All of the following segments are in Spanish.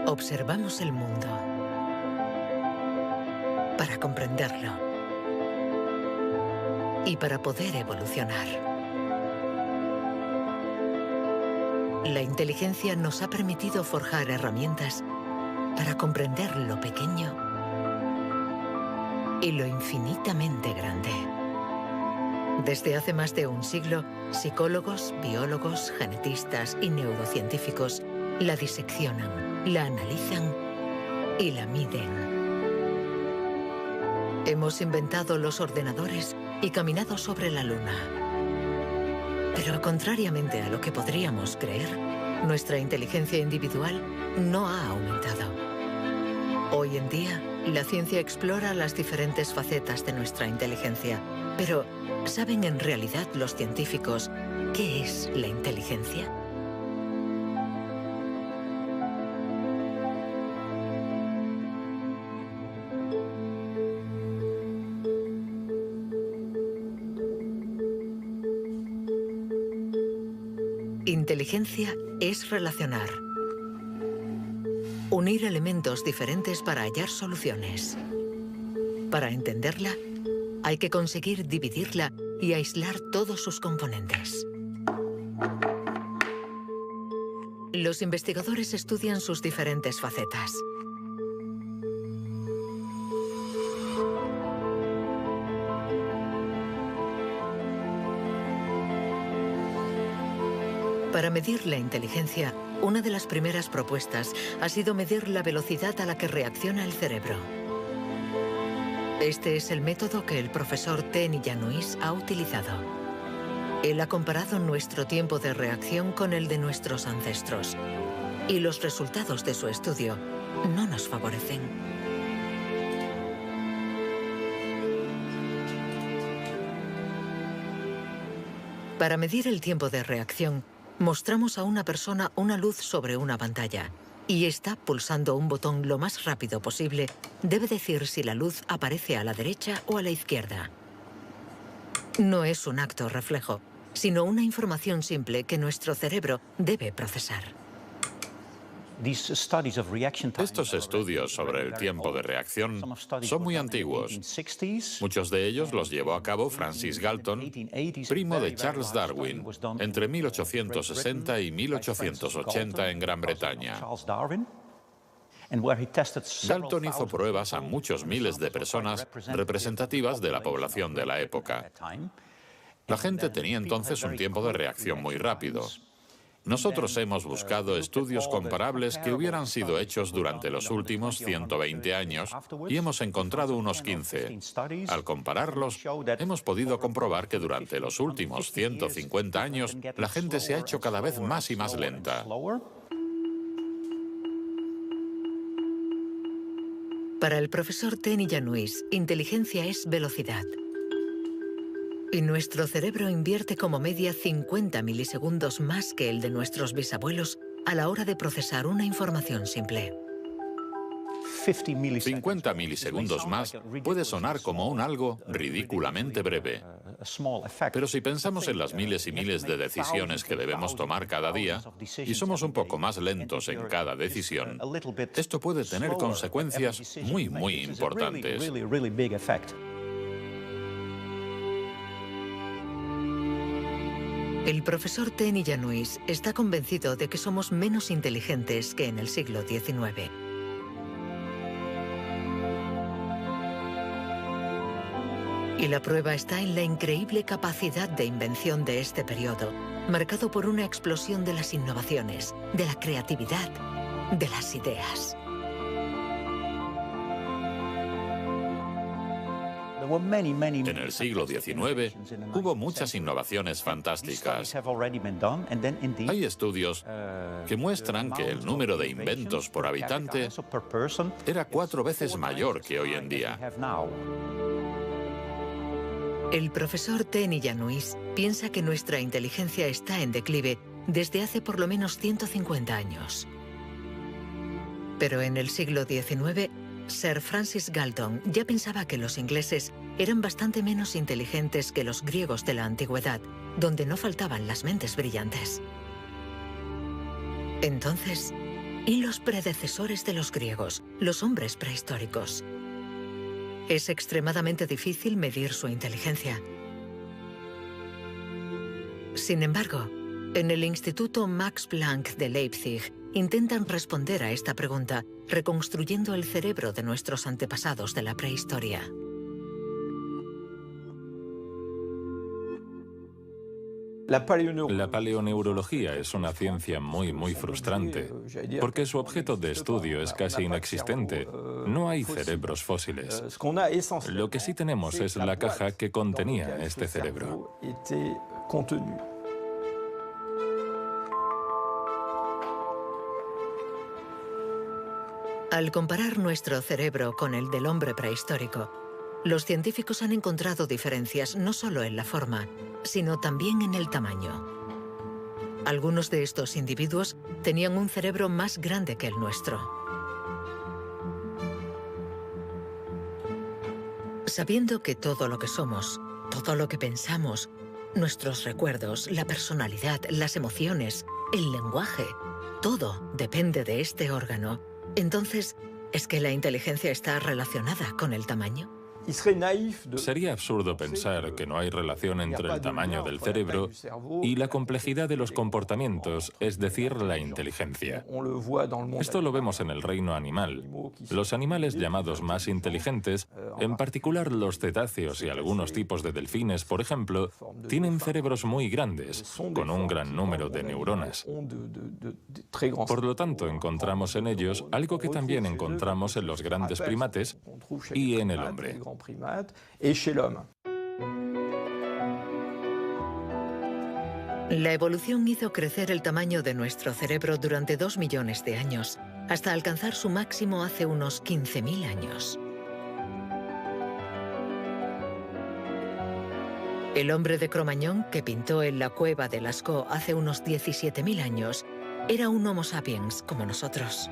Observamos el mundo para comprenderlo y para poder evolucionar. La inteligencia nos ha permitido forjar herramientas para comprender lo pequeño y lo infinitamente grande. Desde hace más de un siglo, psicólogos, biólogos, genetistas y neurocientíficos la diseccionan, la analizan y la miden. Hemos inventado los ordenadores y caminado sobre la Luna. Pero contrariamente a lo que podríamos creer, nuestra inteligencia individual no ha aumentado. Hoy en día, la ciencia explora las diferentes facetas de nuestra inteligencia. Pero, ¿saben en realidad los científicos qué es la inteligencia? Inteligencia es relacionar. Unir elementos diferentes para hallar soluciones. Para entenderla, hay que conseguir dividirla y aislar todos sus componentes. Los investigadores estudian sus diferentes facetas. Para medir la inteligencia, una de las primeras propuestas ha sido medir la velocidad a la que reacciona el cerebro. Este es el método que el profesor Tenny Yanois ha utilizado. Él ha comparado nuestro tiempo de reacción con el de nuestros ancestros. Y los resultados de su estudio no nos favorecen. Para medir el tiempo de reacción, mostramos a una persona una luz sobre una pantalla y está pulsando un botón lo más rápido posible. Debe decir si la luz aparece a la derecha o a la izquierda. No es un acto reflejo, sino una información simple que nuestro cerebro debe procesar. Estos estudios sobre el tiempo de reacción son muy antiguos. Muchos de ellos los llevó a cabo Francis Galton, primo de Charles Darwin, entre 1860 y 1880 en Gran Bretaña. Galton hizo pruebas a muchos miles de personas representativas de la población de la época. La gente tenía entonces un tiempo de reacción muy rápido. Nosotros hemos buscado estudios comparables que hubieran sido hechos durante los últimos 120 años y hemos encontrado unos 15. Al compararlos, hemos podido comprobar que durante los últimos 150 años la gente se ha hecho cada vez más y más lenta. Para el profesor Tenny Yanois, inteligencia es velocidad. Y nuestro cerebro invierte como media 50 milisegundos más que el de nuestros bisabuelos a la hora de procesar una información simple. 50 milisegundos más puede sonar como un algo ridículamente breve. Pero si pensamos en las miles y miles de decisiones que debemos tomar cada día, y somos un poco más lentos en cada decisión, esto puede tener consecuencias muy, muy importantes. El profesor Tenny Yanois está convencido de que somos menos inteligentes que en el siglo XIX. Y la prueba está en la increíble capacidad de invención de este periodo, marcado por una explosión de las innovaciones, de la creatividad, de las ideas. En el siglo XIX hubo muchas innovaciones fantásticas. Hay estudios que muestran que el número de inventos por habitante era 4 veces mayor que hoy en día. El profesor Tenny Yanois piensa que nuestra inteligencia está en declive desde hace por lo menos 150 años. Pero en el siglo XIX, Sir Francis Galton ya pensaba que los ingleses eran bastante menos inteligentes que los griegos de la antigüedad, donde no faltaban las mentes brillantes. Entonces, y los predecesores de los griegos, los hombres prehistóricos. Es extremadamente difícil medir su inteligencia. Sin embargo, en el Instituto Max Planck de Leipzig intentan responder a esta pregunta reconstruyendo el cerebro de nuestros antepasados de la prehistoria. La paleoneurología es una ciencia muy frustrante, porque su objeto de estudio es casi inexistente. No hay cerebros fósiles. Lo que sí tenemos es la caja que contenía este cerebro. Al comparar nuestro cerebro con el del hombre prehistórico, los científicos han encontrado diferencias no solo en la forma, sino también en el tamaño. Algunos de estos individuos tenían un cerebro más grande que el nuestro. Sabiendo que todo lo que somos, todo lo que pensamos, nuestros recuerdos, la personalidad, las emociones, el lenguaje, todo depende de este órgano, entonces, ¿es que la inteligencia está relacionada con el tamaño? Sería absurdo pensar que no hay relación entre el tamaño del cerebro y la complejidad de los comportamientos, es decir, la inteligencia. Esto lo vemos en el reino animal. Los animales llamados más inteligentes, en particular los cetáceos y algunos tipos de delfines, por ejemplo, tienen cerebros muy grandes, con un gran número de neuronas. Por lo tanto, encontramos en ellos algo que también encontramos en los grandes primates y en el hombre. La evolución hizo crecer el tamaño de nuestro cerebro durante 2 millones de años, hasta alcanzar su máximo hace unos 15.000 años. El hombre de Cro-Magnon, que pintó en la cueva de Lascaux hace unos 17.000 años, era un Homo sapiens como nosotros.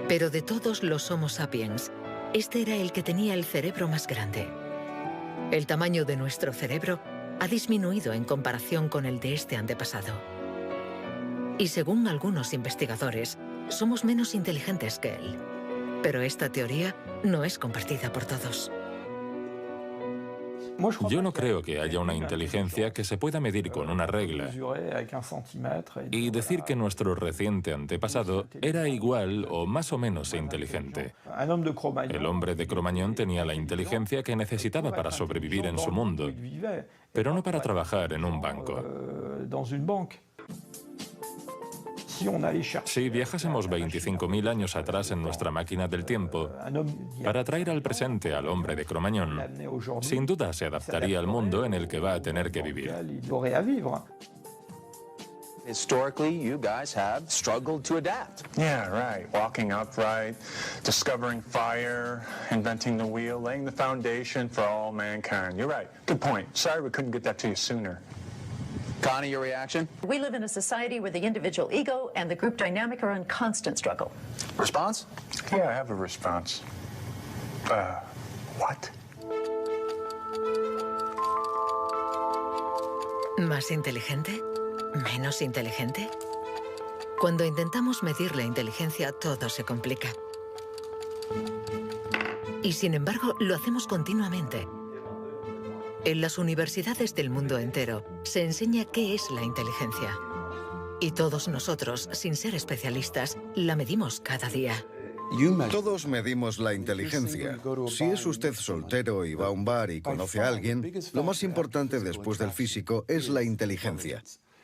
Pero de todos los Homo sapiens, este era el que tenía el cerebro más grande. El tamaño de nuestro cerebro ha disminuido en comparación con el de este antepasado. Y según algunos investigadores, somos menos inteligentes que él. Pero esta teoría no es compartida por todos. Yo no creo que haya una inteligencia que se pueda medir con una regla y decir que nuestro reciente antepasado era igual o más o menos inteligente. El hombre de Cro-Magnon tenía la inteligencia que necesitaba para sobrevivir en su mundo, pero no para trabajar en un banco. Si viajásemos 25.000 años atrás en nuestra máquina del tiempo para traer al presente al hombre de Cro-Magnon, sin duda se adaptaría al mundo en el que va a tener que vivir. Historically, you guys have struggled to adapt. Yeah, right. Walking upright, discovering fire, inventing the wheel, laying the foundation for all mankind. You're right. Good point. Sorry we couldn't get that to you sooner. Connie, your reaction? We live in a society where the individual ego and the group dynamic are in constant struggle. Response? Yeah, I have a response. What? ¿Más inteligente? ¿Menos inteligente? Cuando intentamos medir la inteligencia, todo se complica. Y sin embargo, lo hacemos continuamente. En las universidades del mundo entero se enseña qué es la inteligencia. Y todos nosotros, sin ser especialistas, la medimos cada día. Todos medimos la inteligencia. Si es usted soltero y va a un bar y conoce a alguien, lo más importante después del físico es la inteligencia.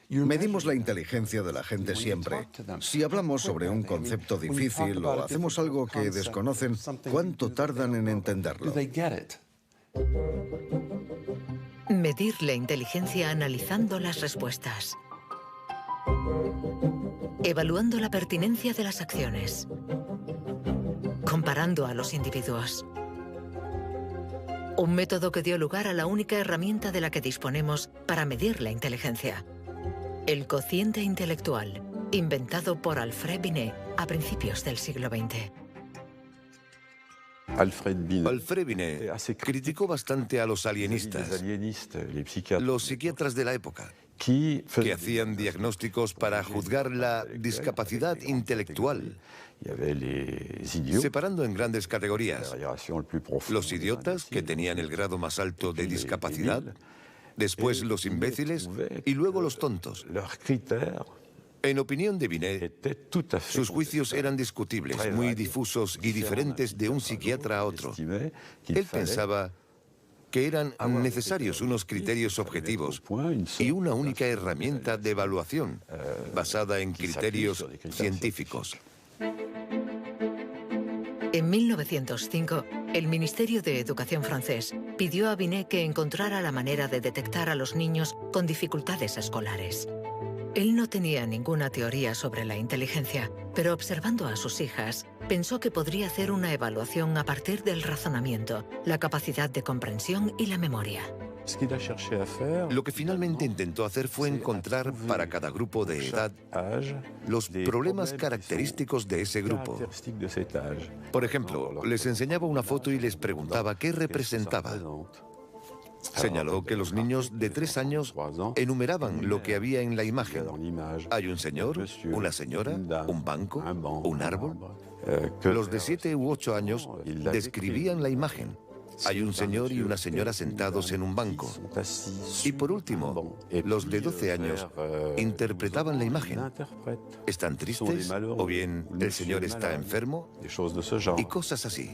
Medimos la inteligencia de la gente siempre. Si hablamos sobre un concepto difícil o hacemos algo que desconocen, ¿cuánto tardan en entenderlo? Medir la inteligencia analizando las respuestas. Evaluando la pertinencia de las acciones. Comparando a los individuos. Un método que dio lugar a la única herramienta de la que disponemos para medir la inteligencia. El cociente intelectual, inventado por Alfred Binet a principios del siglo XX. Alfred Binet criticó bastante a los alienistas, los psiquiatras de la época. que hacían diagnósticos para juzgar la discapacidad intelectual, separando en grandes categorías: los idiotas, que tenían el grado más alto de discapacidad, después los imbéciles y luego los tontos. En opinión de Binet, sus juicios eran discutibles, muy difusos y diferentes de un psiquiatra a otro. Él pensaba que eran necesarios unos criterios objetivos y una única herramienta de evaluación basada en criterios científicos. En 1905, el Ministerio de Educación francés pidió a Binet que encontrara la manera de detectar a los niños con dificultades escolares. Él no tenía ninguna teoría sobre la inteligencia, pero observando a sus hijas, pensó que podría hacer una evaluación a partir del razonamiento, la capacidad de comprensión y la memoria. Lo que finalmente intentó hacer fue encontrar para cada grupo de edad los problemas característicos de ese grupo. Por ejemplo, les enseñaba una foto y les preguntaba qué representaba. Señaló que los niños de 3 años enumeraban lo que había en la imagen. Hay un señor, una señora, un banco, un árbol. Los de 7 u 8 años describían la imagen. Hay un señor y una señora sentados en un banco. Y por último, los de 12 años interpretaban la imagen. ¿Están tristes? ¿O bien el señor está enfermo? Y cosas así.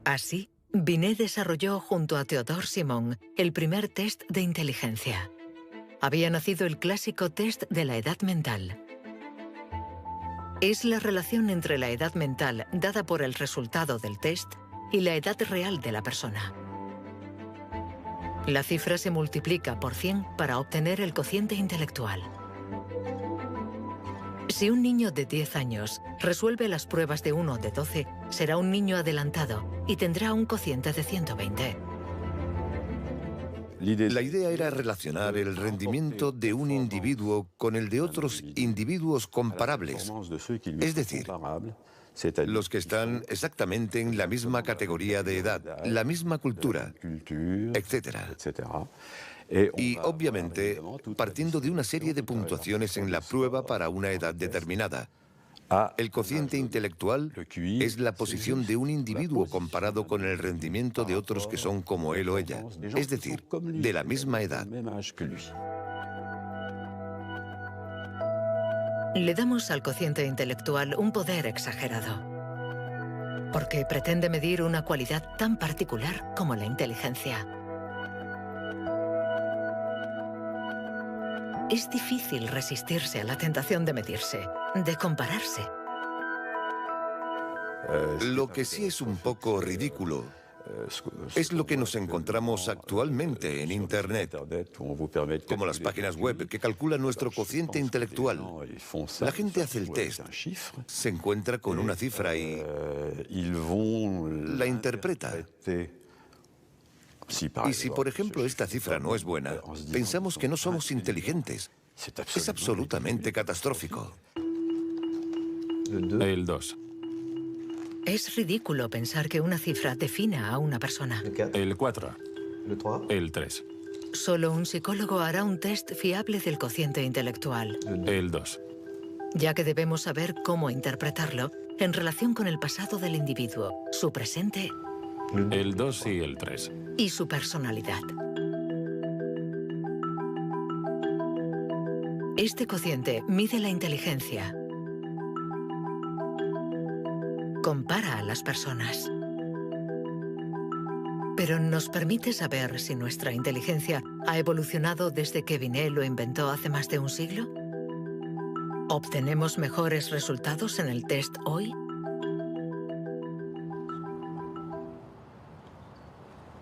Así, Binet desarrolló junto a Théodore Simon el primer test de inteligencia. Había nacido el clásico test de la edad mental. Es la relación entre la edad mental dada por el resultado del test y la edad real de la persona. La cifra se multiplica por 100 para obtener el cociente intelectual. Si un niño de 10 años resuelve las pruebas de uno de 12, será un niño adelantado y tendrá un cociente de 120. La idea era relacionar el rendimiento de un individuo con el de otros individuos comparables, es decir, los que están exactamente en la misma categoría de edad, la misma cultura, etc. Y, obviamente, partiendo de una serie de puntuaciones en la prueba para una edad determinada. El cociente intelectual es la posición de un individuo comparado con el rendimiento de otros que son como él o ella, es decir, de la misma edad. Le damos al cociente intelectual un poder exagerado, porque pretende medir una cualidad tan particular como la inteligencia. Es difícil resistirse a la tentación de medirse, de compararse. Lo que sí es un poco ridículo es lo que nos encontramos actualmente en Internet, como las páginas web que calculan nuestro cociente intelectual. La gente hace el test, se encuentra con una cifra y la interpreta. Y si, por ejemplo, esta cifra no es buena, pensamos que no somos inteligentes. Es absolutamente catastrófico. El 2. Es ridículo pensar que una cifra defina a una persona. El 4. El 3. Solo un psicólogo hará un test fiable del cociente intelectual. El 2. Ya que debemos saber cómo interpretarlo en relación con el pasado del individuo, su presente El 2 y el 3. y su personalidad. Este cociente mide la inteligencia. Compara a las personas. Pero ¿nos permite saber si nuestra inteligencia ha evolucionado desde que Binet lo inventó hace más de un siglo? ¿Obtenemos mejores resultados en el test hoy?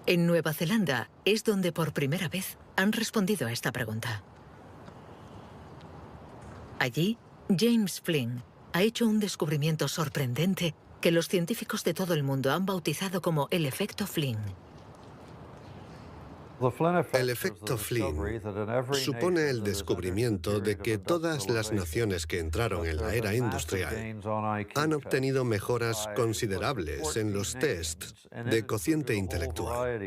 En Nueva Zelanda es donde por primera vez han respondido a esta pregunta. Allí, James Flynn ha hecho un descubrimiento sorprendente que los científicos de todo el mundo han bautizado como el efecto Flynn. El efecto Flynn supone el descubrimiento de que todas las naciones que entraron en la era industrial han obtenido mejoras considerables en los tests de cociente intelectual.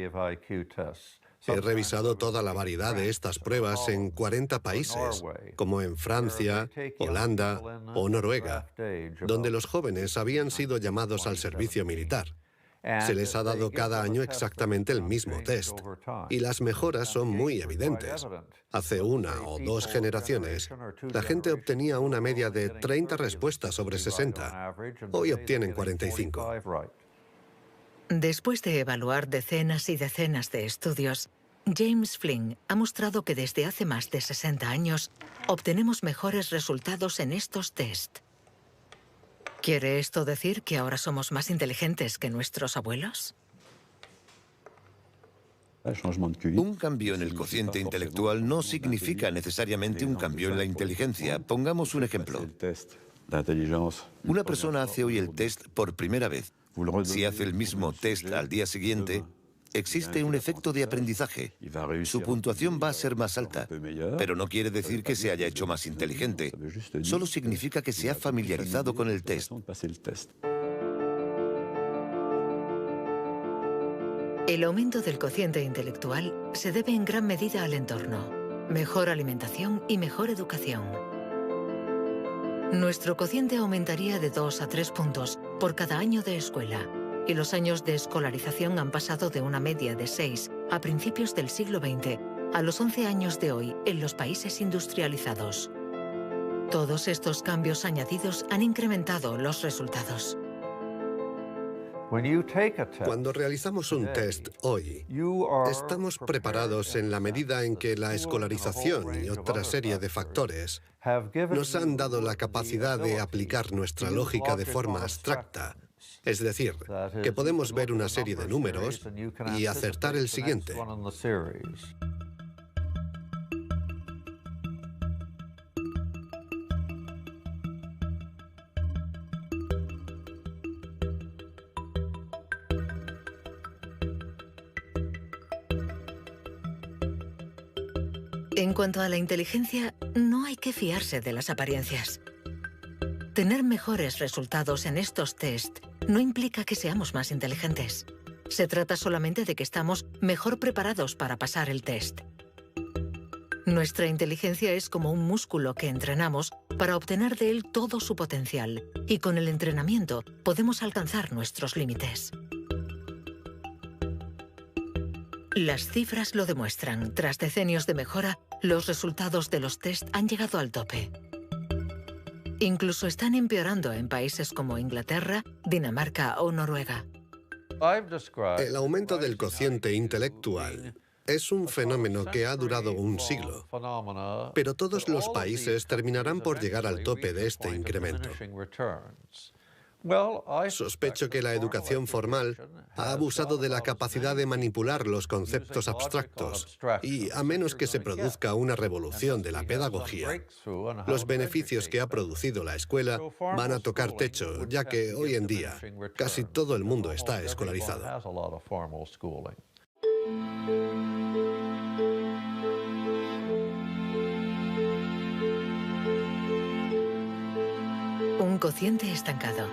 He revisado toda la variedad de estas pruebas en 40 países, como en Francia, Holanda o Noruega, donde los jóvenes habían sido llamados al servicio militar. Se les ha dado cada año exactamente el mismo test, y las mejoras son muy evidentes. Hace 1 o 2 generaciones, la gente obtenía una media de 30 respuestas sobre 60. Hoy obtienen 45. Después de evaluar decenas y decenas de estudios, James Flynn ha mostrado que desde hace más de 60 años obtenemos mejores resultados en estos test. ¿Quiere esto decir que ahora somos más inteligentes que nuestros abuelos? Un cambio en el cociente intelectual no significa necesariamente un cambio en la inteligencia. Pongamos un ejemplo. Una persona hace hoy el test por primera vez. Si hace el mismo test al día siguiente, existe un efecto de aprendizaje. Su puntuación va a ser más alta, pero no quiere decir que se haya hecho más inteligente. Solo significa que se ha familiarizado con el test. El aumento del cociente intelectual se debe en gran medida al entorno, mejor alimentación y mejor educación. Nuestro cociente aumentaría de 2 a 3 puntos por cada año de escuela, y los años de escolarización han pasado de una media de 6 a principios del siglo XX a los 11 años de hoy en los países industrializados. Todos estos cambios añadidos han incrementado los resultados. Cuando realizamos un test hoy, estamos preparados en la medida en que la escolarización y otra serie de factores nos han dado la capacidad de aplicar nuestra lógica de forma abstracta. Es decir, que podemos ver una serie de números y acertar el siguiente. En cuanto a la inteligencia, no hay que fiarse de las apariencias. Tener mejores resultados en estos test no implica que seamos más inteligentes. Se trata solamente de que estamos mejor preparados para pasar el test. Nuestra inteligencia es como un músculo que entrenamos para obtener de él todo su potencial, y con el entrenamiento podemos alcanzar nuestros límites. Las cifras lo demuestran. Tras decenios de mejora, los resultados de los test han llegado al tope. Incluso están empeorando en países como Inglaterra, Dinamarca o Noruega. El aumento del cociente intelectual es un fenómeno que ha durado un siglo, pero todos los países terminarán por llegar al tope de este incremento. Sospecho que la educación formal ha abusado de la capacidad de manipular los conceptos abstractos y, a menos que se produzca una revolución de la pedagogía, los beneficios que ha producido la escuela van a tocar techo, ya que hoy en día casi todo el mundo está escolarizado. Un cociente estancado.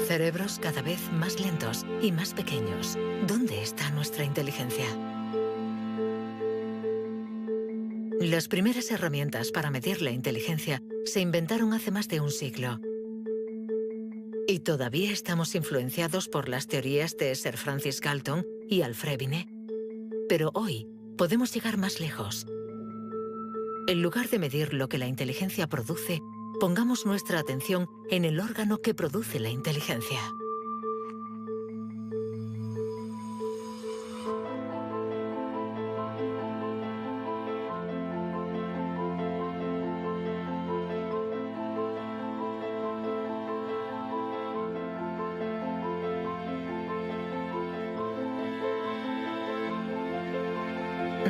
Cerebros cada vez más lentos y más pequeños. ¿Dónde está nuestra inteligencia? Las primeras herramientas para medir la inteligencia se inventaron hace más de un siglo. Y todavía estamos influenciados por las teorías de Sir Francis Galton y Alfred Binet. Pero hoy podemos llegar más lejos. En lugar de medir lo que la inteligencia produce, pongamos nuestra atención en el órgano que produce la inteligencia.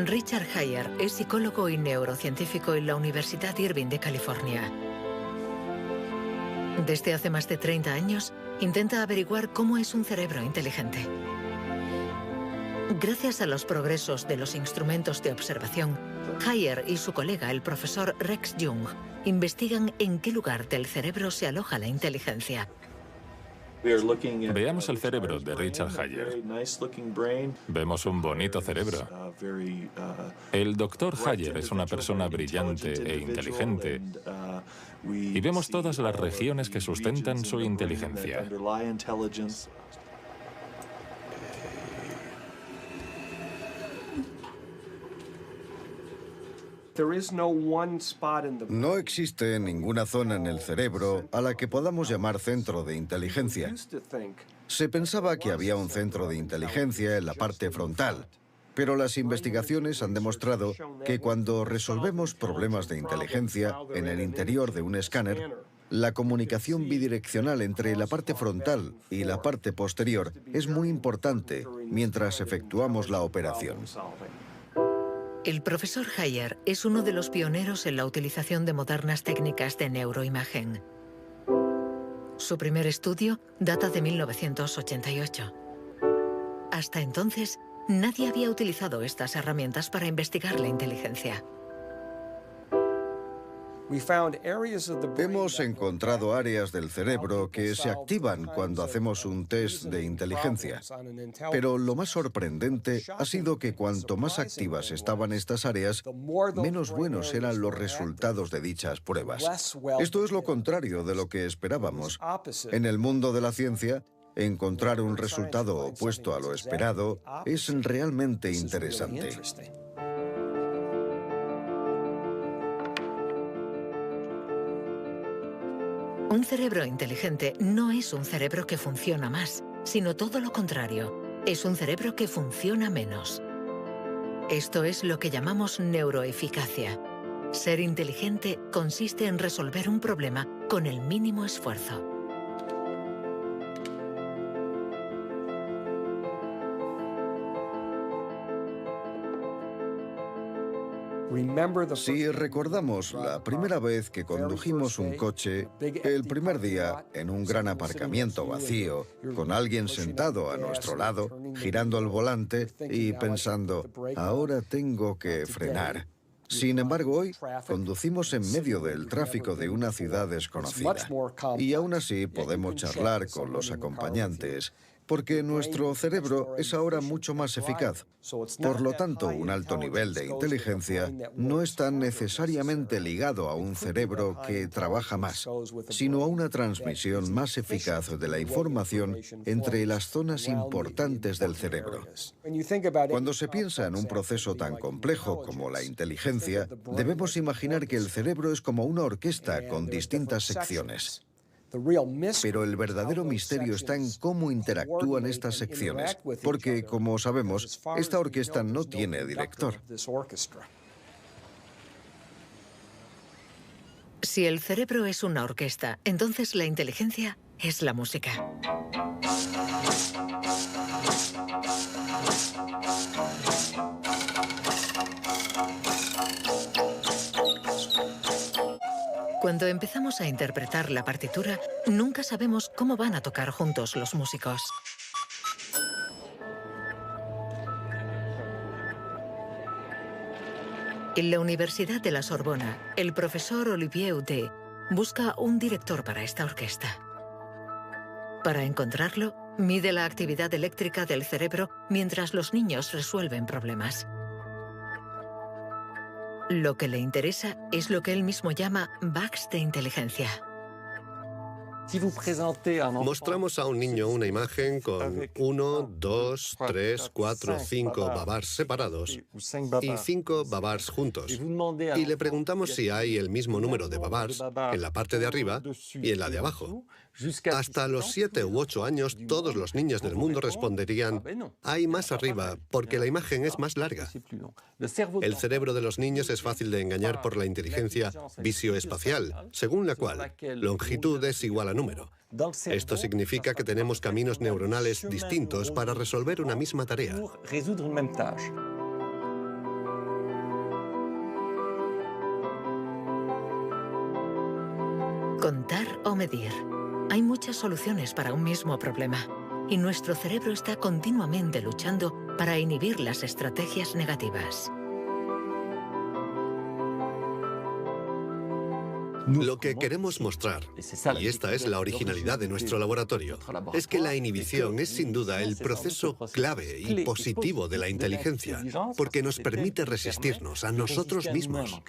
Richard Heyer es psicólogo y neurocientífico en la Universidad Irvine de California. Desde hace más de 30 años, intenta averiguar cómo es un cerebro inteligente. Gracias a los progresos de los instrumentos de observación, Heyer y su colega, el profesor Rex Jung, investigan en qué lugar del cerebro se aloja la inteligencia. Veamos el cerebro de Richard Hayer. Vemos un bonito cerebro. El doctor Hayer es una persona brillante e inteligente y vemos todas las regiones que sustentan su inteligencia. No existe ninguna zona en el cerebro a la que podamos llamar centro de inteligencia. Se pensaba que había un centro de inteligencia en la parte frontal, pero las investigaciones han demostrado que cuando resolvemos problemas de inteligencia en el interior de un escáner, la comunicación bidireccional entre la parte frontal y la parte posterior es muy importante mientras efectuamos la operación. El profesor Hayer es uno de los pioneros en la utilización de modernas técnicas de neuroimagen. Su primer estudio data de 1988. Hasta entonces, nadie había utilizado estas herramientas para investigar la inteligencia. Hemos encontrado áreas del cerebro que se activan cuando hacemos un test de inteligencia. Pero lo más sorprendente ha sido que cuanto más activas estaban estas áreas, menos buenos eran los resultados de dichas pruebas. Esto es lo contrario de lo que esperábamos. En el mundo de la ciencia, encontrar un resultado opuesto a lo esperado es realmente interesante. Un cerebro inteligente no es un cerebro que funciona más, sino todo lo contrario. Es un cerebro que funciona menos. Esto es lo que llamamos neuroeficacia. Ser inteligente consiste en resolver un problema con el mínimo esfuerzo. Si recordamos la primera vez que condujimos un coche, el primer día en un gran aparcamiento vacío, con alguien sentado a nuestro lado, girando el volante y pensando, ahora tengo que frenar. Sin embargo, hoy conducimos en medio del tráfico de una ciudad desconocida y aún así podemos charlar con los acompañantes, porque nuestro cerebro es ahora mucho más eficaz. Por lo tanto, un alto nivel de inteligencia no está necesariamente ligado a un cerebro que trabaja más, sino a una transmisión más eficaz de la información entre las zonas importantes del cerebro. Cuando se piensa en un proceso tan complejo como la inteligencia, debemos imaginar que el cerebro es como una orquesta con distintas secciones. Pero el verdadero misterio está en cómo interactúan estas secciones, porque, como sabemos, esta orquesta no tiene director. Si el cerebro es una orquesta, entonces la inteligencia es la música. Cuando empezamos a interpretar la partitura, nunca sabemos cómo van a tocar juntos los músicos. En la Universidad de la Sorbona, el profesor Olivier Houdet busca un director para esta orquesta. Para encontrarlo, mide la actividad eléctrica del cerebro mientras los niños resuelven problemas. Lo que le interesa es lo que él mismo llama bugs de inteligencia. Mostramos a un niño una imagen con 1, 2, 3, 4, 5 babars separados y 5 babars juntos. Y le preguntamos si hay el mismo número de babars en la parte de arriba y en la de abajo. Hasta los 7 u 8 años, todos los niños del mundo responderían, hay más arriba, porque la imagen es más larga. El cerebro de los niños es fácil de engañar por la inteligencia visioespacial, según la cual longitud es igual a número. Esto significa que tenemos caminos neuronales distintos para resolver una misma tarea. Contar o medir. Hay muchas soluciones para un mismo problema, y nuestro cerebro está continuamente luchando para inhibir las estrategias negativas. Lo que queremos mostrar, y esta es la originalidad de nuestro laboratorio, es que la inhibición es sin duda el proceso clave y positivo de la inteligencia, porque nos permite resistirnos a nosotros mismos.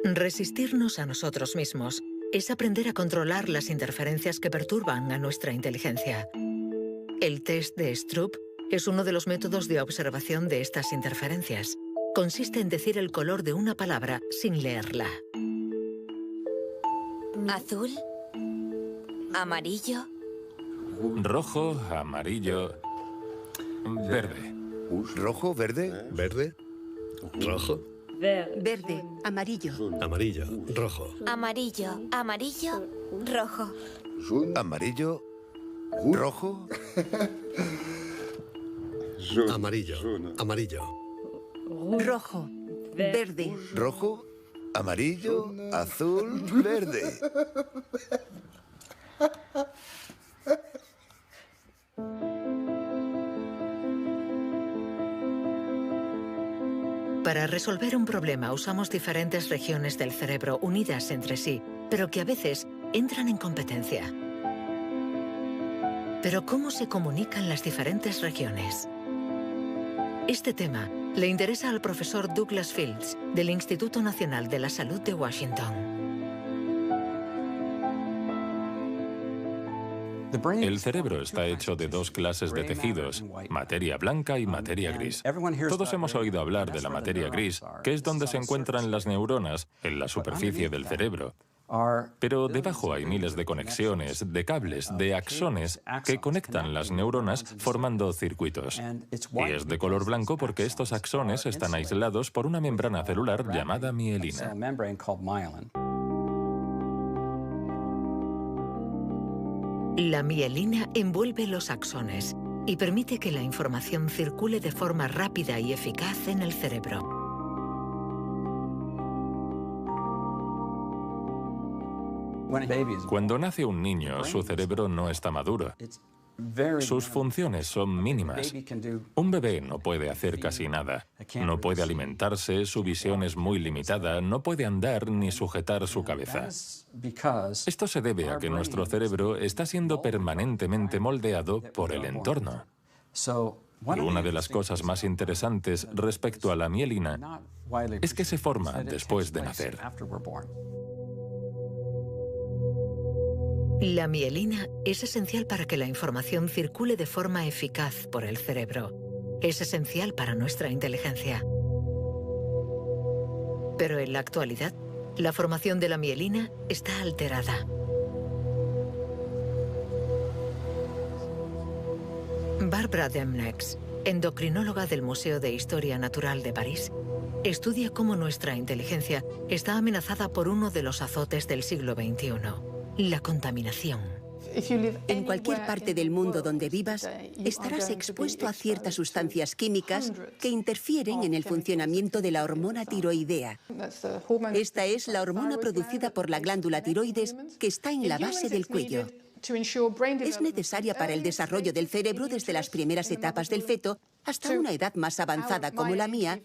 Resistirnos a nosotros mismos es aprender a controlar las interferencias que perturban a nuestra inteligencia. El test de Stroop es uno de los métodos de observación de estas interferencias. Consiste en decir el color de una palabra sin leerla. Azul, amarillo, rojo, amarillo, verde. ¿Rojo, verde? ¿Verde? ¿Rojo? Verde, amarillo. Amarillo, rojo. amarillo, amarillo, rojo. ¿Amarillo? ¿Rojo? Amarillo, amarillo. Rojo, verde. ¿Rojo? ¿Amarillo? ¿Azul? ¿Verde? Para resolver un problema usamos diferentes regiones del cerebro unidas entre sí, pero que a veces entran en competencia. Pero ¿cómo se comunican las diferentes regiones? Este tema le interesa al profesor Douglas Fields, del Instituto Nacional de la Salud de Washington. El cerebro está hecho de dos clases de tejidos, materia blanca y materia gris. Todos hemos oído hablar de la materia gris, que es donde se encuentran las neuronas, en la superficie del cerebro. Pero debajo hay miles de conexiones, de cables, de axones que conectan las neuronas formando circuitos. Y es de color blanco porque estos axones están aislados por una membrana celular llamada mielina. La mielina envuelve los axones y permite que la información circule de forma rápida y eficaz en el cerebro. Cuando nace un niño, su cerebro no está maduro. Sus funciones son mínimas. Un bebé no puede hacer casi nada. No puede alimentarse, su visión es muy limitada, no puede andar ni sujetar su cabeza. Esto se debe a que nuestro cerebro está siendo permanentemente moldeado por el entorno. Y una de las cosas más interesantes respecto a la mielina es que se forma después de nacer. La mielina es esencial para que la información circule de forma eficaz por el cerebro. Es esencial para nuestra inteligencia. Pero en la actualidad, la formación de la mielina está alterada. Barbara Demnex, endocrinóloga del Museo de Historia Natural de París, estudia cómo nuestra inteligencia está amenazada por uno de los azotes del siglo XXI. La contaminación. En cualquier parte del mundo donde vivas, estarás expuesto a ciertas sustancias químicas que interfieren en el funcionamiento de la hormona tiroidea. Esta es la hormona producida por la glándula tiroides que está en la base del cuello. Es necesaria para el desarrollo del cerebro desde las primeras etapas del feto hasta una edad más avanzada como la mía,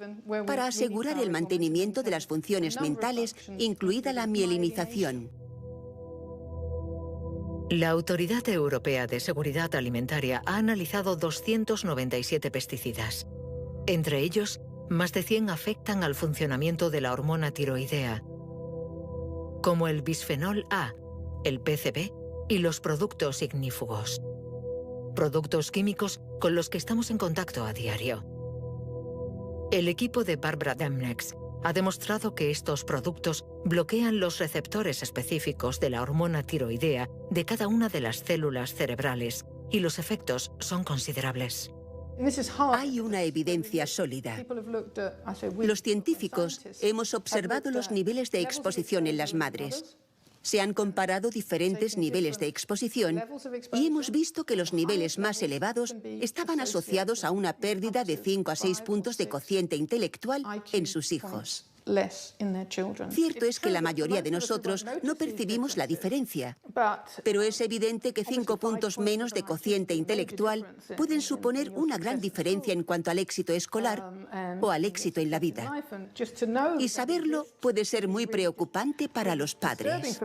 para asegurar el mantenimiento de las funciones mentales, incluida la mielinización. La Autoridad Europea de Seguridad Alimentaria ha analizado 297 pesticidas. Entre ellos, más de 100 afectan al funcionamiento de la hormona tiroidea, como el bisfenol A, el PCB y los productos ignífugos. Productos químicos con los que estamos en contacto a diario. El equipo de Barbara Demnex ha demostrado que estos productos bloquean los receptores específicos de la hormona tiroidea de cada una de las células cerebrales y los efectos son considerables. Hay una evidencia sólida. Los científicos hemos observado los niveles de exposición en las madres. Se han comparado diferentes niveles de exposición y hemos visto que los niveles más elevados estaban asociados a una pérdida de 5 a 6 puntos de cociente intelectual en sus hijos. Cierto es que la mayoría de nosotros no percibimos la diferencia, pero es evidente que 5 puntos menos de cociente intelectual pueden suponer una gran diferencia en cuanto al éxito escolar o al éxito en la vida. Y saberlo puede ser muy preocupante para los padres.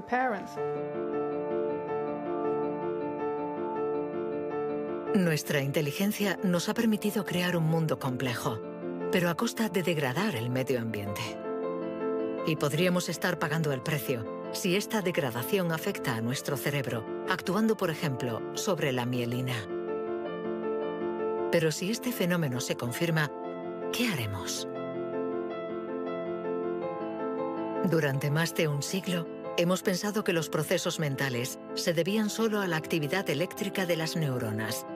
Nuestra inteligencia nos ha permitido crear un mundo complejo, pero a costa de degradar el medio ambiente. Y podríamos estar pagando el precio si esta degradación afecta a nuestro cerebro, actuando, por ejemplo, sobre la mielina. Pero si este fenómeno se confirma, ¿qué haremos? Durante más de un siglo, hemos pensado que los procesos mentales se debían solo a la actividad eléctrica de las neuronas.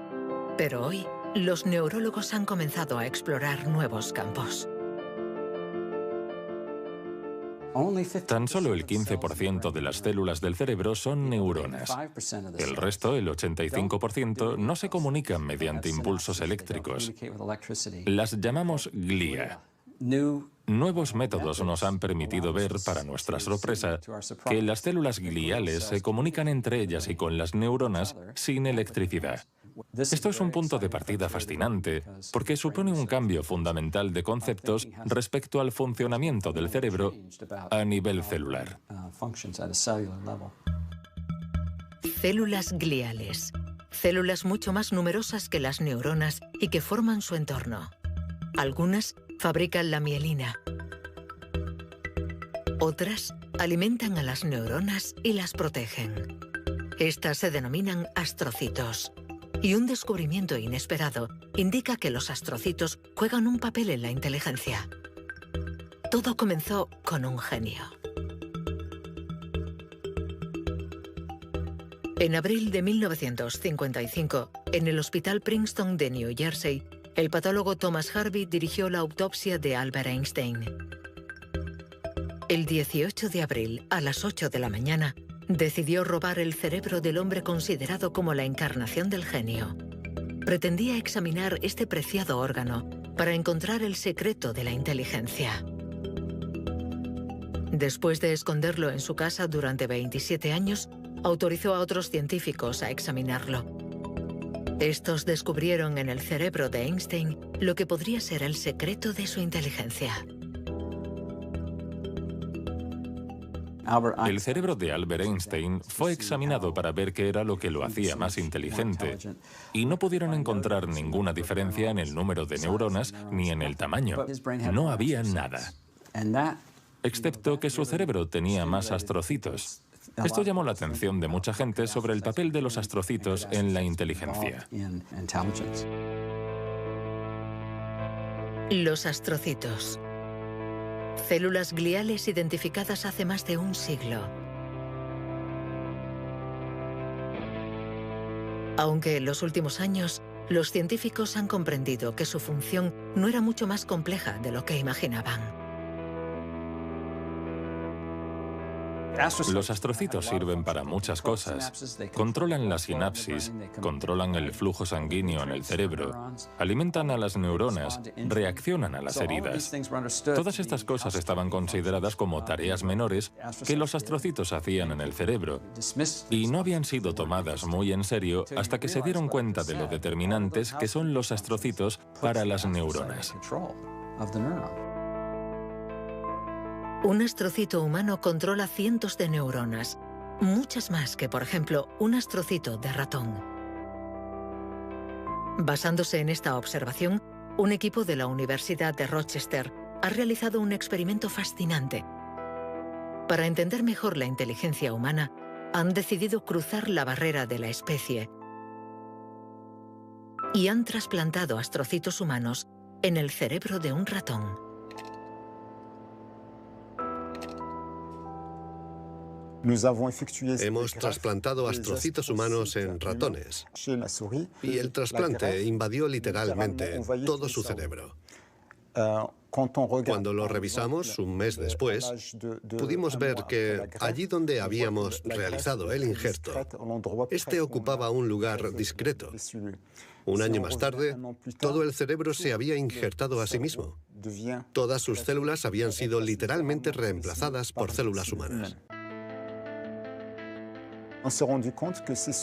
Pero hoy, los neurólogos han comenzado a explorar nuevos campos. Tan solo el 15% de las células del cerebro son neuronas. El resto, el 85%, no se comunican mediante impulsos eléctricos. Las llamamos glía. Nuevos métodos nos han permitido ver, para nuestra sorpresa, que las células gliales se comunican entre ellas y con las neuronas sin electricidad. Esto es un punto de partida fascinante, porque supone un cambio fundamental de conceptos respecto al funcionamiento del cerebro a nivel celular. Células gliales. Células mucho más numerosas que las neuronas y que forman su entorno. Algunas fabrican la mielina. Otras alimentan a las neuronas y las protegen. Estas se denominan astrocitos. Y un descubrimiento inesperado indica que los astrocitos juegan un papel en la inteligencia. Todo comenzó con un genio. En abril de 1955, en el Hospital Princeton de New Jersey, el patólogo Thomas Harvey dirigió la autopsia de Albert Einstein. El 18 de abril, a las 8 de la mañana, decidió robar el cerebro del hombre considerado como la encarnación del genio. Pretendía examinar este preciado órgano para encontrar el secreto de la inteligencia. Después de esconderlo en su casa durante 27 años, autorizó a otros científicos a examinarlo. Estos descubrieron en el cerebro de Einstein lo que podría ser el secreto de su inteligencia. El cerebro de Albert Einstein fue examinado para ver qué era lo que lo hacía más inteligente, y no pudieron encontrar ninguna diferencia en el número de neuronas ni en el tamaño. No había nada, excepto que su cerebro tenía más astrocitos. Esto llamó la atención de mucha gente sobre el papel de los astrocitos en la inteligencia. Los astrocitos. Células gliales identificadas hace más de un siglo. Aunque en los últimos años, los científicos han comprendido que su función no era mucho más compleja de lo que imaginaban. Los astrocitos sirven para muchas cosas. Controlan la sinapsis, controlan el flujo sanguíneo en el cerebro, alimentan a las neuronas, reaccionan a las heridas. Todas estas cosas estaban consideradas como tareas menores que los astrocitos hacían en el cerebro, y no habían sido tomadas muy en serio hasta que se dieron cuenta de lo determinantes que son los astrocitos para las neuronas. Un astrocito humano controla cientos de neuronas, muchas más que, por ejemplo, un astrocito de ratón. Basándose en esta observación, un equipo de la Universidad de Rochester ha realizado un experimento fascinante. Para entender mejor la inteligencia humana, han decidido cruzar la barrera de la especie y han trasplantado astrocitos humanos en el cerebro de un ratón. Hemos trasplantado astrocitos humanos en ratones y el trasplante invadió literalmente todo su cerebro. Cuando lo revisamos un mes después, pudimos ver que allí donde habíamos realizado el injerto, este ocupaba un lugar discreto. Un año más tarde, todo el cerebro se había injertado a sí mismo. Todas sus células habían sido literalmente reemplazadas por células humanas.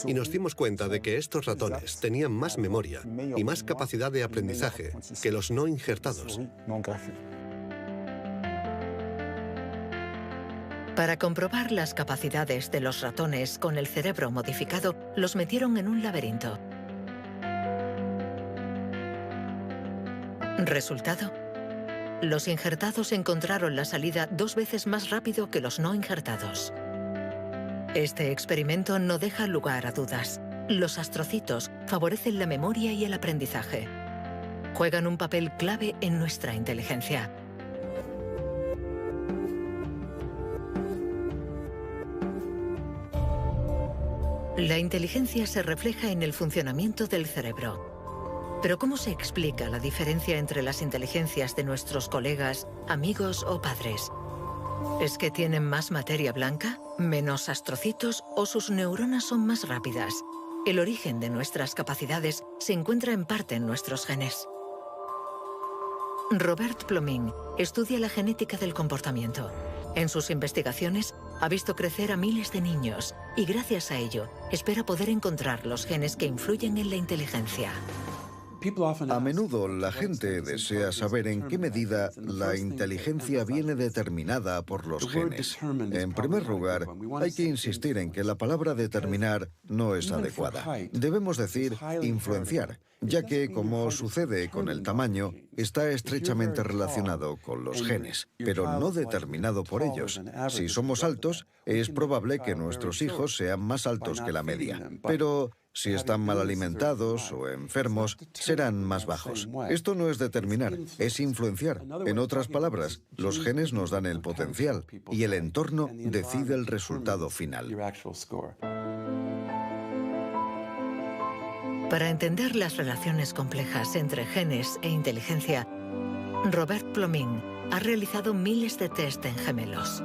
Y nos dimos cuenta de que estos ratones tenían más memoria y más capacidad de aprendizaje que los no injertados. Para comprobar las capacidades de los ratones con el cerebro modificado, los metieron en un laberinto. Resultado: los injertados encontraron la salida 2 veces más rápido que los no injertados. Este experimento no deja lugar a dudas. Los astrocitos favorecen la memoria y el aprendizaje. Juegan un papel clave en nuestra inteligencia. La inteligencia se refleja en el funcionamiento del cerebro. Pero ¿cómo se explica la diferencia entre las inteligencias de nuestros colegas, amigos o padres? ¿Es que tienen más materia blanca, menos astrocitos o sus neuronas son más rápidas? El origen de nuestras capacidades se encuentra en parte en nuestros genes. Robert Plomin estudia la genética del comportamiento. En sus investigaciones ha visto crecer a miles de niños y gracias a ello espera poder encontrar los genes que influyen en la inteligencia. A menudo la gente desea saber en qué medida la inteligencia viene determinada por los genes. En primer lugar, hay que insistir en que la palabra determinar no es adecuada. Debemos decir influenciar, ya que, como sucede con el tamaño, está estrechamente relacionado con los genes, pero no determinado por ellos. Si somos altos, es probable que nuestros hijos sean más altos que la media, pero si están mal alimentados o enfermos, serán más bajos. Esto no es determinar, es influenciar. En otras palabras, los genes nos dan el potencial y el entorno decide el resultado final. Para entender las relaciones complejas entre genes e inteligencia, Robert Plomin ha realizado miles de test en gemelos.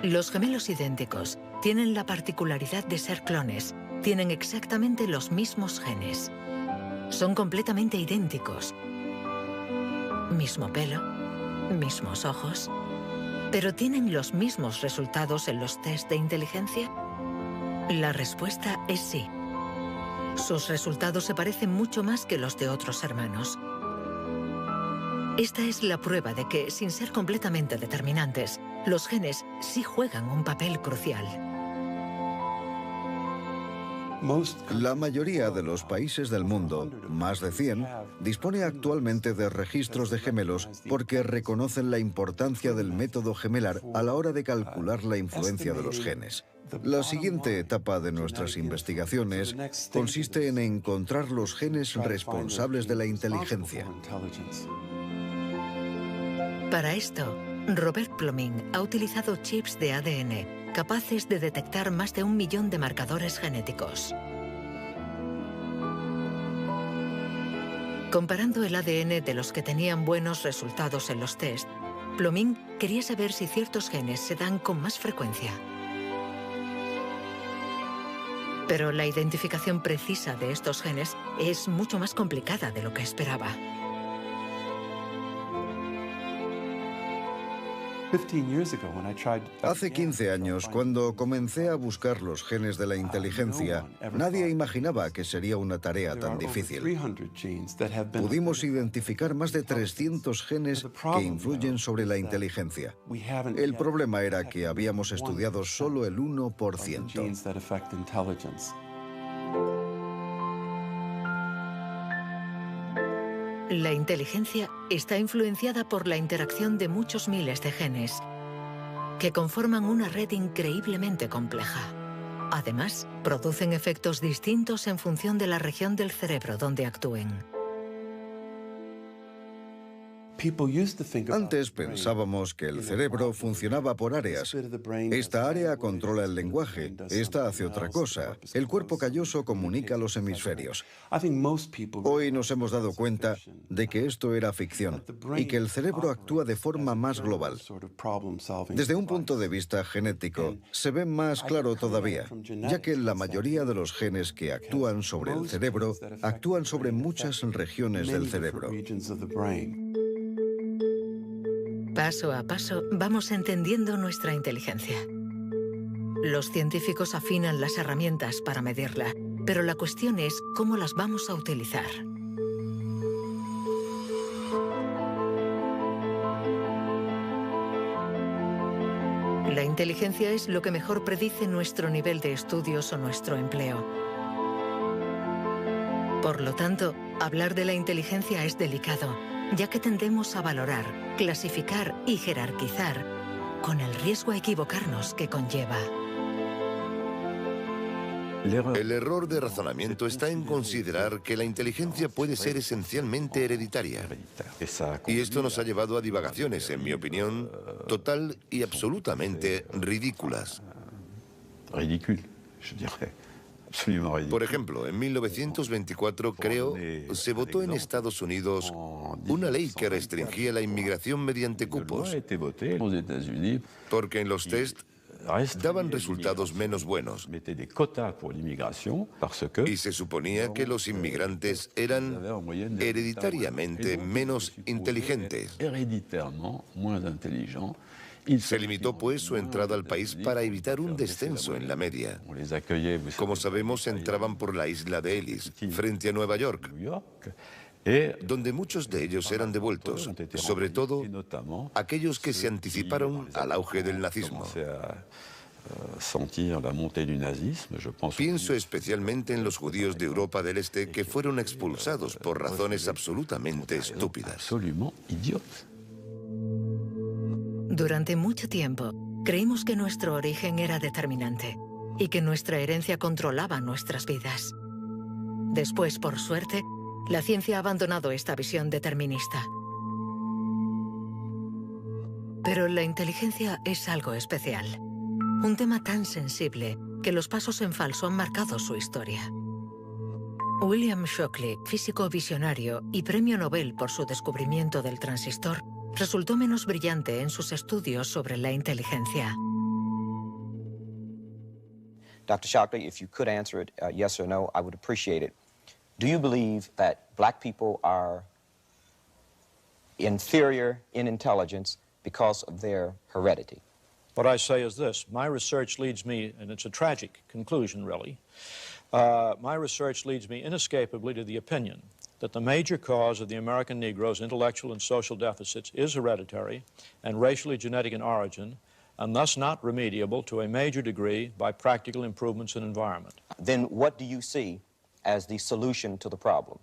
Los gemelos idénticos tienen la particularidad de ser clones, tienen exactamente los mismos genes. Son completamente idénticos. Mismo pelo, mismos ojos, pero ¿tienen los mismos resultados en los test de inteligencia? La respuesta es sí. Sus resultados se parecen mucho más que los de otros hermanos. Esta es la prueba de que, sin ser completamente determinantes, los genes sí juegan un papel crucial. La mayoría de los países del mundo, más de 100, dispone actualmente de registros de gemelos porque reconocen la importancia del método gemelar a la hora de calcular la influencia de los genes. La siguiente etapa de nuestras investigaciones consiste en encontrar los genes responsables de la inteligencia. Para esto, Robert Plomin ha utilizado chips de ADN capaces de detectar más de 1 millón de marcadores genéticos. Comparando el ADN de los que tenían buenos resultados en los test, Plomin quería saber si ciertos genes se dan con más frecuencia. Pero la identificación precisa de estos genes es mucho más complicada de lo que esperaba. Hace 15 años, cuando comencé a buscar los genes de la inteligencia, nadie imaginaba que sería una tarea tan difícil. Pudimos identificar más de 300 genes que influyen sobre la inteligencia. El problema era que habíamos estudiado solo el 1%. La inteligencia está influenciada por la interacción de muchos miles de genes que conforman una red increíblemente compleja. Además, producen efectos distintos en función de la región del cerebro donde actúen. Antes pensábamos que el cerebro funcionaba por áreas. Esta área controla el lenguaje, esta hace otra cosa. El cuerpo calloso comunica los hemisferios. Hoy nos hemos dado cuenta de que esto era ficción y que el cerebro actúa de forma más global. Desde un punto de vista genético, se ve más claro todavía, ya que la mayoría de los genes que actúan sobre el cerebro actúan sobre muchas regiones del cerebro. Paso a paso vamos entendiendo nuestra inteligencia. Los científicos afinan las herramientas para medirla, pero la cuestión es cómo las vamos a utilizar. La inteligencia es lo que mejor predice nuestro nivel de estudios o nuestro empleo. Por lo tanto, hablar de la inteligencia es delicado, ya que tendemos a valorar, clasificar y jerarquizar, con el riesgo a equivocarnos que conlleva. El error de razonamiento está en considerar que la inteligencia puede ser esencialmente hereditaria. Y esto nos ha llevado a divagaciones, en mi opinión, total y absolutamente ridículas. Por ejemplo, en 1924, creo, se votó en Estados Unidos una ley que restringía la inmigración mediante cupos, porque en los test daban resultados menos buenos. Y se suponía que los inmigrantes eran hereditariamente menos inteligentes. Se limitó, pues, su entrada al país para evitar un descenso en la media. Como sabemos, entraban por la isla de Ellis, frente a Nueva York, donde muchos de ellos eran devueltos, sobre todo aquellos que se anticiparon al auge del nazismo. Pienso especialmente en los judíos de Europa del Este que fueron expulsados por razones absolutamente estúpidas. Durante mucho tiempo, creímos que nuestro origen era determinante y que nuestra herencia controlaba nuestras vidas. Después, por suerte, la ciencia ha abandonado esta visión determinista. Pero la inteligencia es algo especial. Un tema tan sensible que los pasos en falso han marcado su historia. William Shockley, físico visionario y premio Nobel por su descubrimiento del transistor, resultó menos brillante en sus estudios sobre la inteligencia. Dr. Shockley, if you could answer it yes or no, I would appreciate it. Do you believe that black people are inferior in intelligence because of their heredity? What I say is this. My research leads me, and it's a tragic conclusion, really, my research leads me inescapably to the opinion that the major cause of the American Negro's intellectual and social deficits is hereditary and racially genetic in origin, and thus not remediable to a major degree by practical improvements in environment. Then what do you see as the solution to the problem?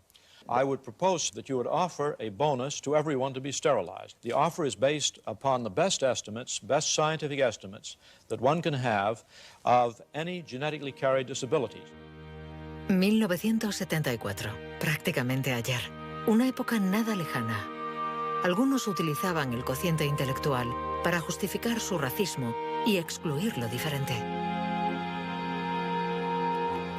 I would propose that you would offer a bonus to everyone to be sterilized. The offer is based upon the best estimates, best scientific estimates that one can have of any genetically carried disabilities. 1974, prácticamente ayer. Una época nada lejana. Algunos utilizaban el cociente intelectual para justificar su racismo y excluir lo diferente.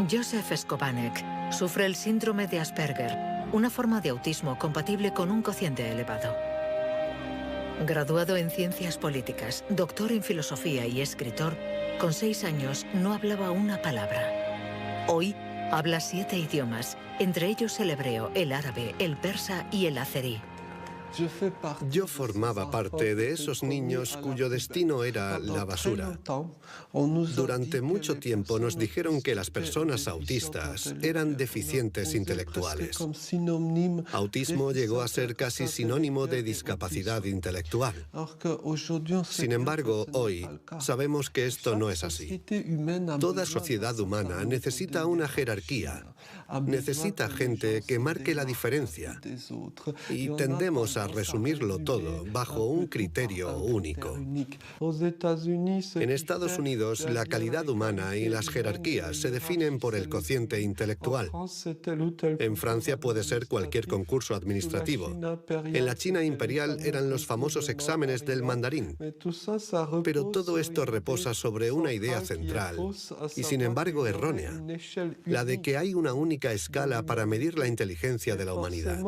Joseph Skobanek sufre el síndrome de Asperger, una forma de autismo compatible con un cociente elevado. Graduado en ciencias políticas, doctor en filosofía y escritor, con 6 años no hablaba una palabra. Hoy habla 7 idiomas, entre ellos el hebreo, el árabe, el persa y el azerí. Yo formaba parte de esos niños cuyo destino era la basura. Durante mucho tiempo nos dijeron que las personas autistas eran deficientes intelectuales. Autismo llegó a ser casi sinónimo de discapacidad intelectual. Sin embargo, hoy sabemos que esto no es así. Toda sociedad humana necesita una jerarquía, necesita gente que marque la diferencia. Y tendemos a resumirlo todo bajo un criterio único. En Estados Unidos, la calidad humana y las jerarquías se definen por el cociente intelectual. En Francia puede ser cualquier concurso administrativo. En la China imperial eran los famosos exámenes del mandarín. Pero todo esto reposa sobre una idea central, y sin embargo errónea, la de que hay una única escala para medir la inteligencia de la humanidad.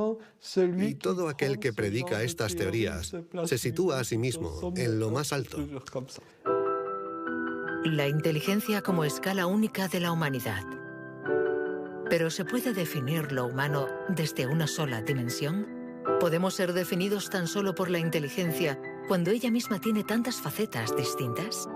Y todo aquel que predica estas teorías se sitúa a sí mismo en lo más alto. La inteligencia como escala única de la humanidad. ¿Pero se puede definir lo humano desde una sola dimensión? ¿Podemos ser definidos tan solo por la inteligencia cuando ella misma tiene tantas facetas distintas?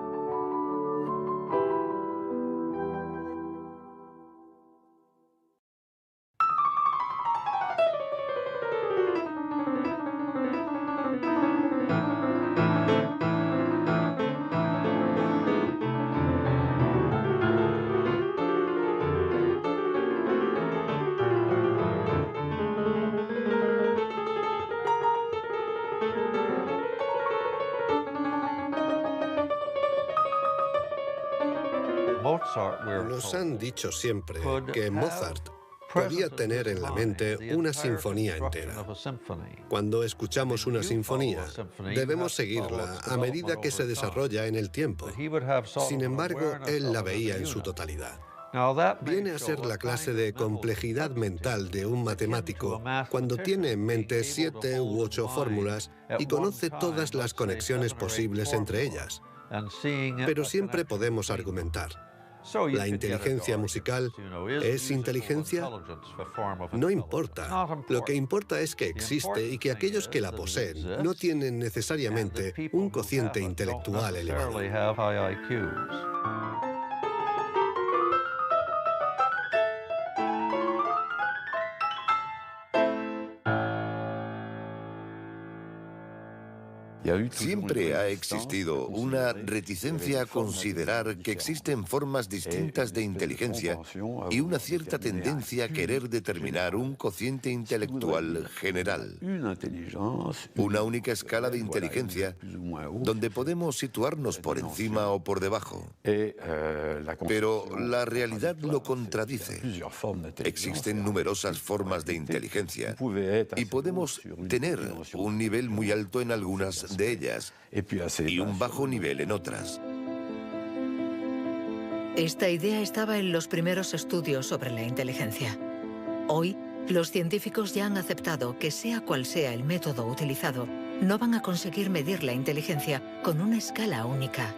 Nos han dicho siempre que Mozart podía tener en la mente una sinfonía entera. Cuando escuchamos una sinfonía, debemos seguirla a medida que se desarrolla en el tiempo. Sin embargo, él la veía en su totalidad. Viene a ser la clase de complejidad mental de un matemático cuando tiene en mente 7 u 8 fórmulas y conoce todas las conexiones posibles entre ellas. Pero siempre podemos argumentar. ¿La inteligencia musical es inteligencia? No importa. Lo que importa es que existe y que aquellos que la poseen no tienen necesariamente un cociente intelectual elevado. Siempre ha existido una reticencia a considerar que existen formas distintas de inteligencia y una cierta tendencia a querer determinar un cociente intelectual general. Una única escala de inteligencia donde podemos situarnos por encima o por debajo. Pero la realidad lo contradice. Existen numerosas formas de inteligencia y podemos tener un nivel muy alto en algunas de ellas y un bajo nivel en otras. Esta idea estaba en los primeros estudios sobre la inteligencia. Hoy, los científicos ya han aceptado que sea cual sea el método utilizado, no van a conseguir medir la inteligencia con una escala única.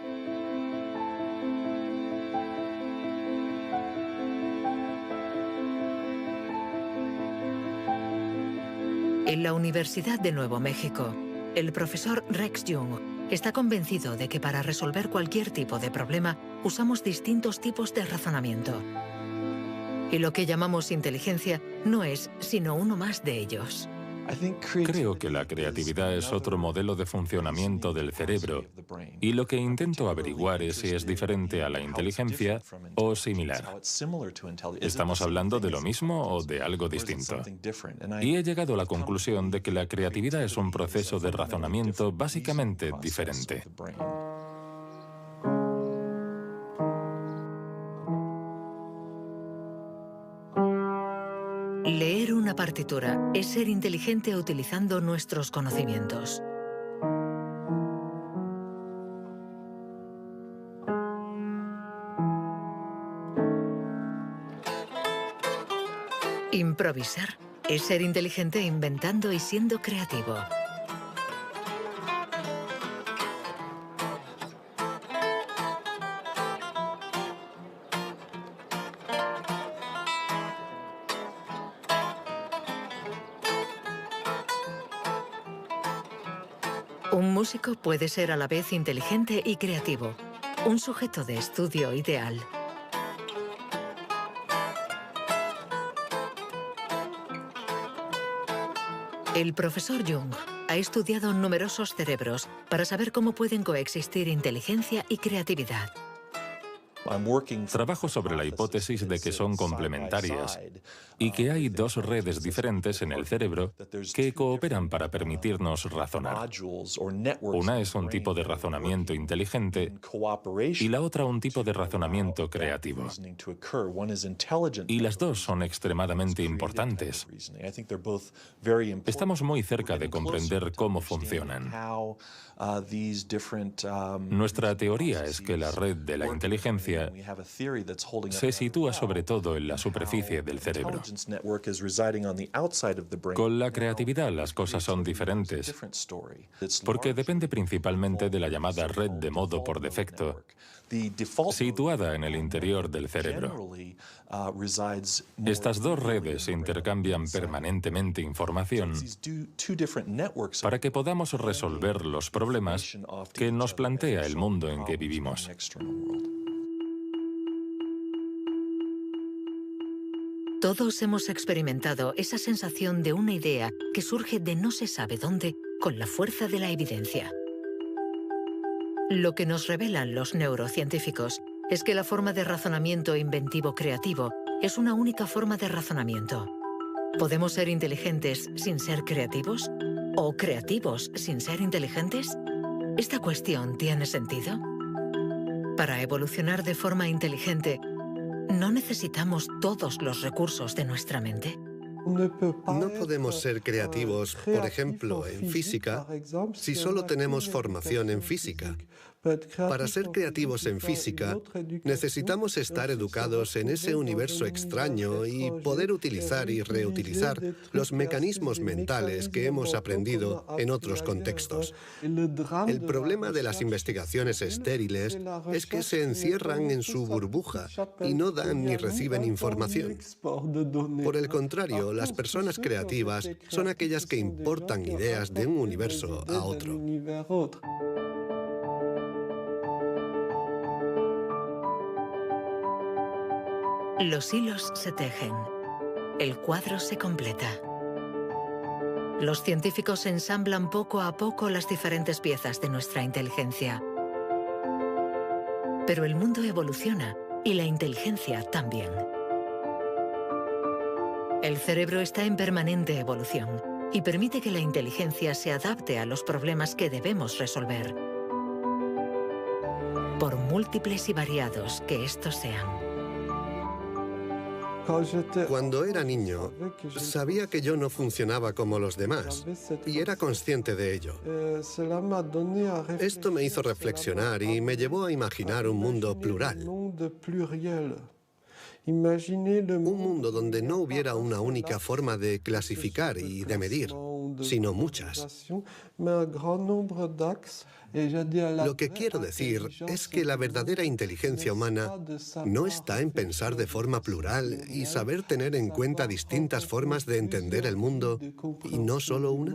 En la Universidad de Nuevo México, el profesor Rex Jung está convencido de que para resolver cualquier tipo de problema usamos distintos tipos de razonamiento. Y lo que llamamos inteligencia no es sino uno más de ellos. Creo que la creatividad es otro modelo de funcionamiento del cerebro y lo que intento averiguar es si es diferente a la inteligencia o similar. ¿Estamos hablando de lo mismo o de algo distinto? Y he llegado a la conclusión de que la creatividad es un proceso de razonamiento básicamente diferente. Leer una partitura es ser inteligente utilizando nuestros conocimientos. Improvisar es ser inteligente inventando y siendo creativo. Un músico puede ser a la vez inteligente y creativo, un sujeto de estudio ideal. El profesor Jung ha estudiado numerosos cerebros para saber cómo pueden coexistir inteligencia y creatividad. Trabajo sobre la hipótesis de que son complementarias y que hay dos redes diferentes en el cerebro que cooperan para permitirnos razonar. Una es un tipo de razonamiento inteligente y la otra un tipo de razonamiento creativo. Y las dos son extremadamente importantes. Estamos muy cerca de comprender cómo funcionan. Nuestra teoría es que la red de la inteligencia se sitúa sobre todo en la superficie del cerebro. Con la creatividad las cosas son diferentes, porque depende principalmente de la llamada red de modo por defecto, situada en el interior del cerebro. Estas dos redes intercambian permanentemente información para que podamos resolver los problemas que nos plantea el mundo en que vivimos. Todos hemos experimentado esa sensación de una idea que surge de no se sabe dónde con la fuerza de la evidencia. Lo que nos revelan los neurocientíficos es que la forma de razonamiento inventivo creativo es una única forma de razonamiento. ¿Podemos ser inteligentes sin ser creativos? ¿O creativos sin ser inteligentes? ¿Esta cuestión tiene sentido? Para evolucionar de forma inteligente, ¿no necesitamos todos los recursos de nuestra mente? No podemos ser creativos, por ejemplo, en física, si solo tenemos formación en física. Para ser creativos en física, necesitamos estar educados en ese universo extraño y poder utilizar y reutilizar los mecanismos mentales que hemos aprendido en otros contextos. El problema de las investigaciones estériles es que se encierran en su burbuja y no dan ni reciben información. Por el contrario, las personas creativas son aquellas que importan ideas de un universo a otro. Los hilos se tejen. El cuadro se completa. Los científicos ensamblan poco a poco las diferentes piezas de nuestra inteligencia. Pero el mundo evoluciona y la inteligencia también. El cerebro está en permanente evolución y permite que la inteligencia se adapte a los problemas que debemos resolver, por múltiples y variados que estos sean. Cuando era niño, sabía que yo no funcionaba como los demás y era consciente de ello. Esto me hizo reflexionar y me llevó a imaginar un mundo plural. Un mundo donde no hubiera una única forma de clasificar y de medir, sino muchas. Lo que quiero decir es que la verdadera inteligencia humana no está en pensar de forma plural y saber tener en cuenta distintas formas de entender el mundo y no solo una.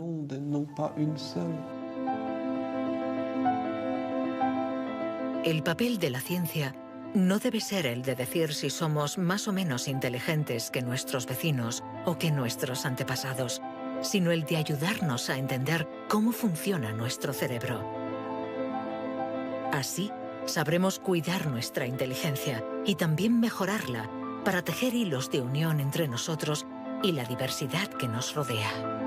El papel de la ciencia no debe ser el de decir si somos más o menos inteligentes que nuestros vecinos o que nuestros antepasados, sino el de ayudarnos a entender cómo funciona nuestro cerebro. Así, sabremos cuidar nuestra inteligencia y también mejorarla para tejer hilos de unión entre nosotros y la diversidad que nos rodea.